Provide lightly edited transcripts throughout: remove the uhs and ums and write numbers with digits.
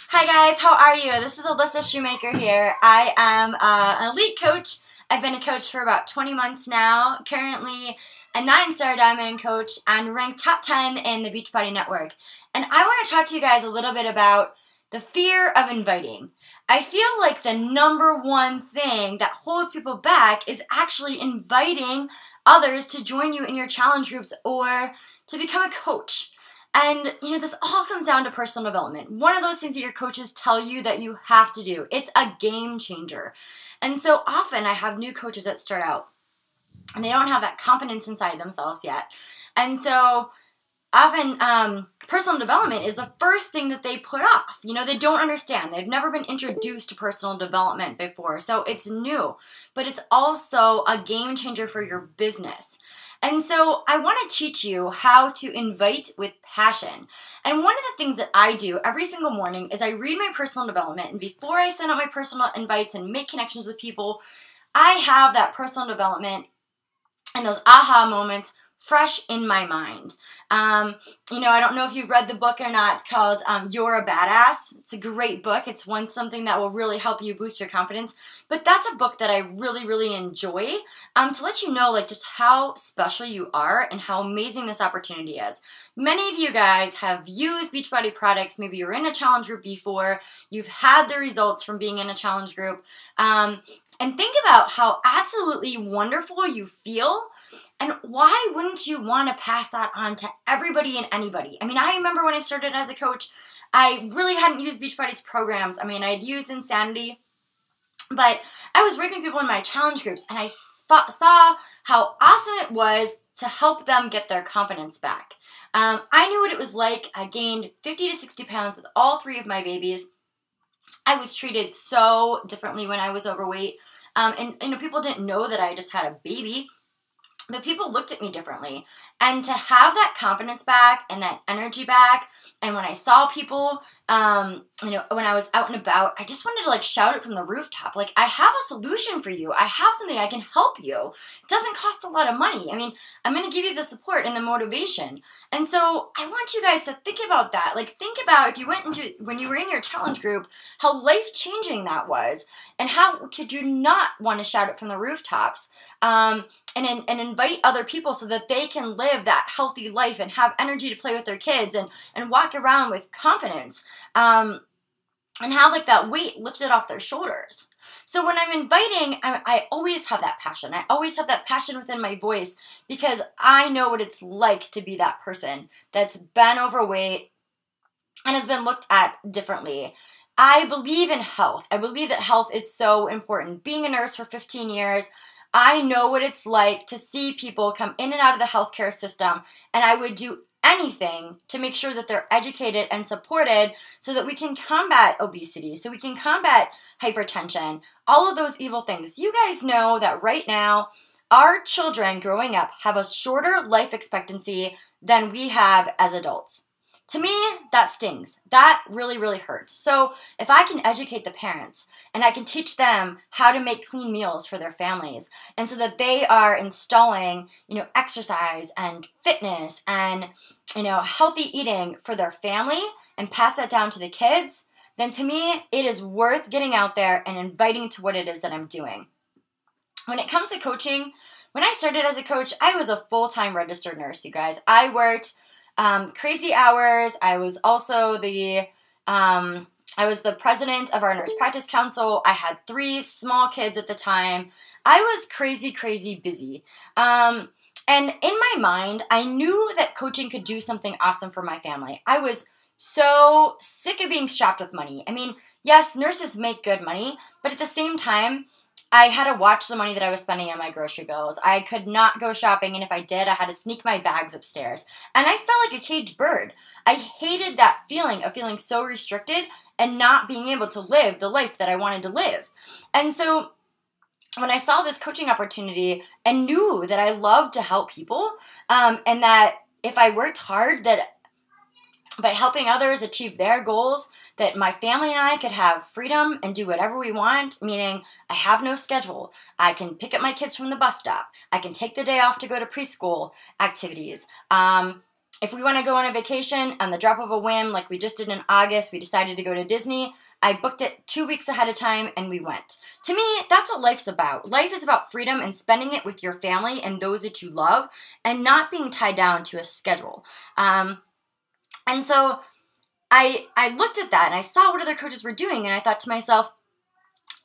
Hi guys, how are you? This is Alyssa Schomaker here. I am an elite coach. I've been a coach for about 20 months now, currently a 9-star diamond coach and ranked top 10 in the Beachbody network. And I want to talk to you guys a little bit about the fear of inviting. I feel like the number one thing that holds people back is actually inviting others to join you in your challenge groups or to become a coach. And, this all comes down to personal development. One of those things that your coaches tell you that you have to do. It's a game changer. And so often I have new coaches that start out and they don't have that confidence inside themselves yet. And so often personal development is the first thing that they put off. They don't understand. They've never been introduced to personal development before. So it's new, but it's also a game changer for your business. And so I want to teach you how to invite with passion. And one of the things that I do every single morning is I read my personal development. And before I send out my personal invites and make connections with people, I have that personal development and those aha moments fresh in my mind. I don't know if you've read the book or not. It's called You're a Badass. It's a great book. It's something that will really help you boost your confidence. But that's a book that I really, really enjoy to let you know just how special you are and how amazing this opportunity is. Many of you guys have used Beachbody products. Maybe you were in a challenge group before. You've had the results from being in a challenge group. And think about how absolutely wonderful you feel. And why wouldn't you want to pass that on to everybody and anybody? I remember when I started as a coach, I really hadn't used Beachbody's programs. I'd used Insanity, but I was working with people in my challenge groups, and I saw how awesome it was to help them get their confidence back. I knew what it was like. I gained 50 to 60 pounds with all 3 of my babies. I was treated so differently when I was overweight. And people didn't know that I just had a baby. But people looked at me differently. And to have that confidence back and that energy back, and when I saw people, when I was out and about, I just wanted to shout it from the rooftop. I have a solution for you. I have something I can help you. It doesn't cost a lot of money. I'm going to give you the support and the motivation. And so I want you guys to think about that. Think about if you when you were in your challenge group, how life-changing that was. And how could you not want to shout it from the rooftops? And invite other people so that they can live that healthy life and have energy to play with their kids and walk around with confidence and have that weight lifted off their shoulders. So when I'm inviting, I always have that passion. I always have that passion within my voice because I know what it's like to be that person that's been overweight and has been looked at differently. I believe in health. I believe that health is so important. Being a nurse for 15 years, I know what it's like to see people come in and out of the healthcare system, and I would do anything to make sure that they're educated and supported so that we can combat obesity, so we can combat hypertension, all of those evil things. You guys know that right now, our children growing up have a shorter life expectancy than we have as adults. To me, that stings. That really, really hurts. So if I can educate the parents and I can teach them how to make clean meals for their families and so that they are installing, exercise and fitness and, healthy eating for their family and pass that down to the kids, then to me, it is worth getting out there and inviting to what it is that I'm doing. When it comes to coaching, when I started as a coach, I was a full-time registered nurse, you guys. I worked crazy hours. I was also the president of our nurse practice council. I had 3 small kids at the time. I was crazy, crazy busy. And in my mind, I knew that coaching could do something awesome for my family. I was so sick of being strapped with money. Yes, nurses make good money, but at the same time, I had to watch the money that I was spending on my grocery bills. I could not go shopping, and if I did, I had to sneak my bags upstairs. And I felt like a caged bird. I hated that feeling of feeling so restricted and not being able to live the life that I wanted to live. And so when I saw this coaching opportunity and knew that I loved to help people and that if I worked hard, that by helping others achieve their goals, that my family and I could have freedom and do whatever we want, meaning I have no schedule. I can pick up my kids from the bus stop. I can take the day off to go to preschool activities. If we want to go on a vacation on the drop of a whim, like we just did in August, we decided to go to Disney. I booked it 2 weeks ahead of time and we went. To me, that's what life's about. Life is about freedom and spending it with your family and those that you love and not being tied down to a schedule. And so I looked at that and I saw what other coaches were doing and I thought to myself,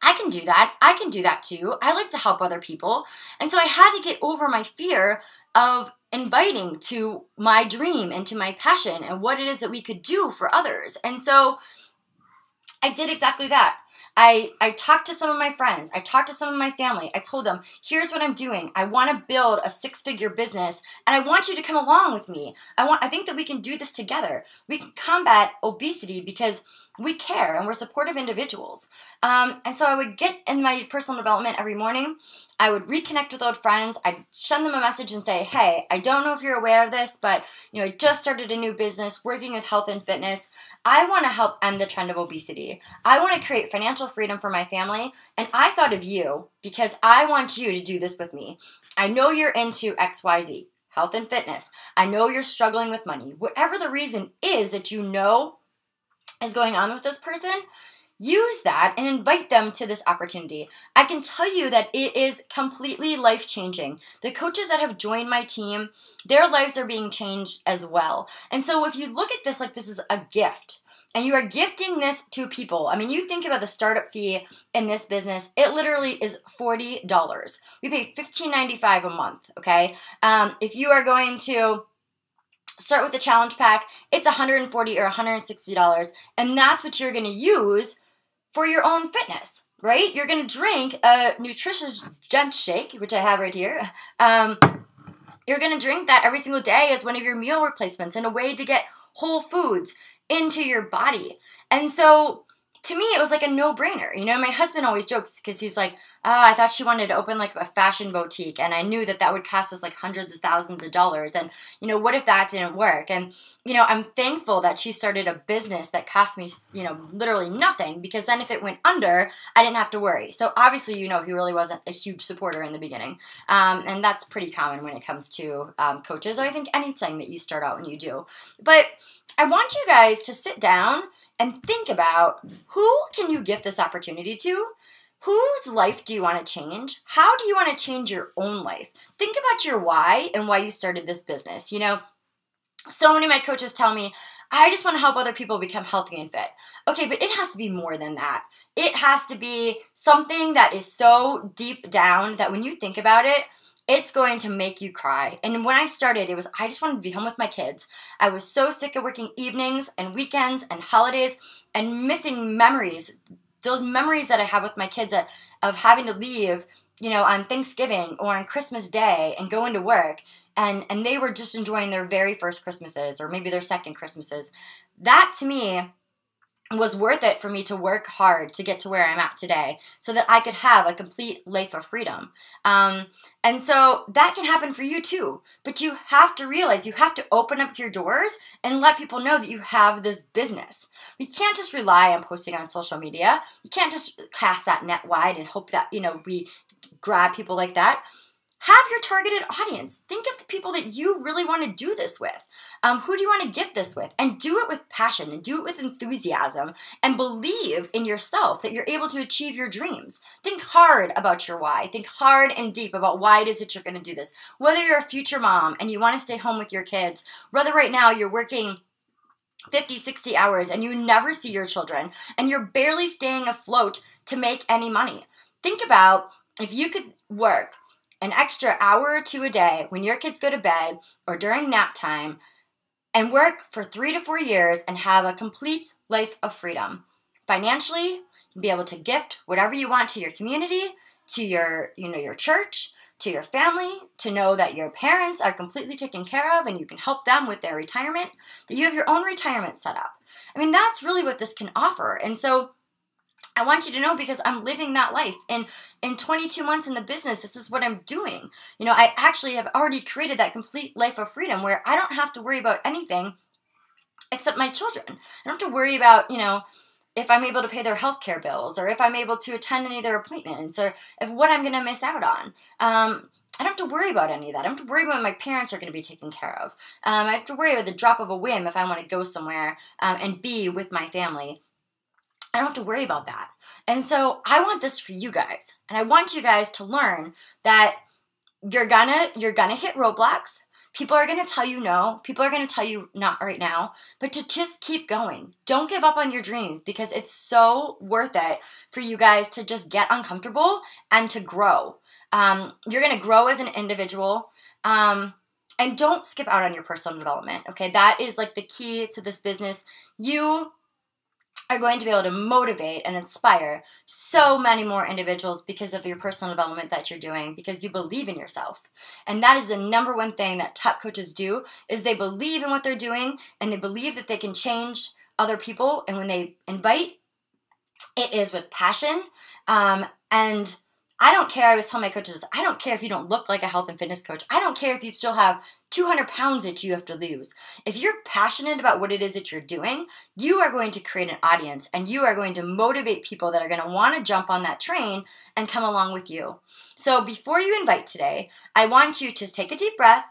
I can do that. I can do that too. I like to help other people. And so I had to get over my fear of inviting to my dream and to my passion and what it is that we could do for others. And so I did exactly that. I talked to some of my friends. I talked to some of my family. I told them, here's what I'm doing. I want to build a 6-figure business and I want you to come along with me. I think that we can do this together. We can combat obesity because we care and we're supportive individuals. And so I would get in my personal development every morning. I would reconnect with old friends. I'd send them a message and say, hey, I don't know if you're aware of this, but I just started a new business working with health and fitness. I want to help end the trend of obesity. I want to create financial freedom for my family. And I thought of you because I want you to do this with me. I know you're into XYZ, health and fitness. I know you're struggling with money. Whatever the reason is that you know is going on with this person, use that and invite them to this opportunity. I can tell you that it is completely life-changing. The coaches that have joined my team, their lives are being changed as well. And so if you look at this like this is a gift, and you are gifting this to people, I mean, you think about the startup fee in this business, it literally is $40. We pay $15.95 a month, okay? If you are going to start with the challenge pack, it's $140 or $160, and that's what you're going to use for your own fitness, right? You're going to drink a nutritious Gent shake, which I have right here. You're going to drink that every single day as one of your meal replacements and a way to get whole foods into your body. And so to me, it was like a no-brainer. My husband always jokes because he's like, oh, I thought she wanted to open like a fashion boutique, and I knew that that would cost us like hundreds of thousands of dollars. And, what if that didn't work? And, I'm thankful that she started a business that cost me, literally nothing, because then if it went under, I didn't have to worry. So obviously, he really wasn't a huge supporter in the beginning. And that's pretty common when it comes to coaches, or I think anything that you start out and you do. But I want you guys to sit down and think about who can you gift this opportunity to? Whose life do you want to change? How do you want to change your own life? Think about your why and why you started this business. So many of my coaches tell me, I just want to help other people become healthy and fit. Okay, but it has to be more than that. It has to be something that is so deep down that when you think about it, it's going to make you cry. And when I started, I just wanted to be home with my kids. I was so sick of working evenings and weekends and holidays and missing memories. Those memories that I have with my kids of having to leave, on Thanksgiving or on Christmas Day and go into work. And they were just enjoying their very first Christmases or maybe their second Christmases. That to me was worth it for me to work hard to get to where I'm at today so that I could have a complete life of freedom. And so that can happen for you too. But you have to realize you have to open up your doors and let people know that you have this business. We can't just rely on posting on social media. You can't just cast that net wide and hope that, we grab people like that. Have your targeted audience. Think of the people that you really want to do this with. Who do you want to gift this with? And do it with passion and do it with enthusiasm and believe in yourself that you're able to achieve your dreams. Think hard about your why. Think hard and deep about why it is that you're going to do this. Whether you're a future mom and you want to stay home with your kids, whether right now you're working 50, 60 hours and you never see your children and you're barely staying afloat to make any money. Think about if you could work an extra hour or two a day when your kids go to bed or during nap time and work for 3 to 4 years and have a complete life of freedom. Financially, you'll be able to gift whatever you want to your community, to your church, to your family, to know that your parents are completely taken care of and you can help them with their retirement, that you have your own retirement set up. I mean, that's really what this can offer. And so I want you to know because I'm living that life. And in 22 months in the business, this is what I'm doing. I actually have already created that complete life of freedom where I don't have to worry about anything except my children. I don't have to worry about, if I'm able to pay their healthcare bills or if I'm able to attend any of their appointments or if what I'm going to miss out on. I don't have to worry about any of that. I don't have to worry about my parents are going to be taken care of. I have to worry about the drop of a whim if I want to go somewhere and be with my family. I don't have to worry about that. And so I want this for you guys. And I want you guys to learn that you're gonna hit roadblocks. People are going to tell you no. People are going to tell you not right now. But to just keep going. Don't give up on your dreams, because it's so worth it for you guys to just get uncomfortable and to grow. You're going to grow as an individual. And don't skip out on your personal development. Okay, that is like the key to this business. You are going to be able to motivate and inspire so many more individuals because of your personal development that you're doing, because you believe in yourself. And that is the number one thing that top coaches do, is they believe in what they're doing, and they believe that they can change other people. And when they invite, it is with passion. And I don't care, I always tell my coaches, I don't care if you don't look like a health and fitness coach. I don't care if you still have 200 pounds that you have to lose. If you're passionate about what it is that you're doing, you are going to create an audience, and you are going to motivate people that are going to want to jump on that train and come along with you. So before you invite today, I want you to take a deep breath,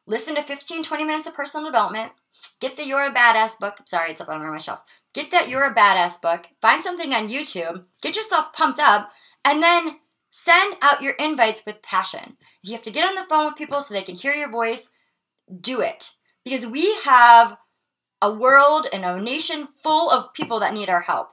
listen to 15, 20 minutes of personal development, get the You're a Badass book. Sorry, it's up on my shelf. Get that You're a Badass book, find something on YouTube, get yourself pumped up, and then send out your invites with passion. If you have to get on the phone with people so they can hear your voice, do it. Because we have a world and a nation full of people that need our help.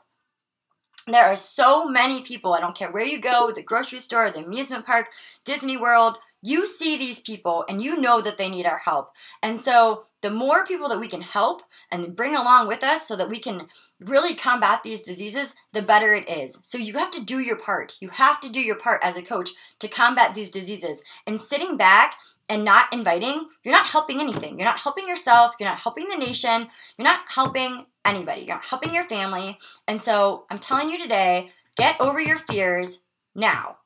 There are so many people, I don't care where you go, the grocery store, the amusement park, Disney World, you see these people and you know that they need our help. And so the more people that we can help and bring along with us so that we can really combat these diseases, the better it is. So you have to do your part. You have to do your part as a coach to combat these diseases. And sitting back and not inviting, you're not helping anything. You're not helping yourself. You're not helping the nation. You're not helping anybody. You're not helping your family. And so I'm telling you today, get over your fears now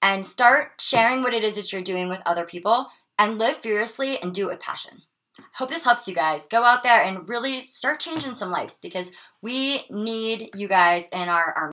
and start sharing what it is that you're doing with other people, and live fearlessly and do it with passion. Hope this helps you guys. Go out there and really start changing some lives, because we need you guys in our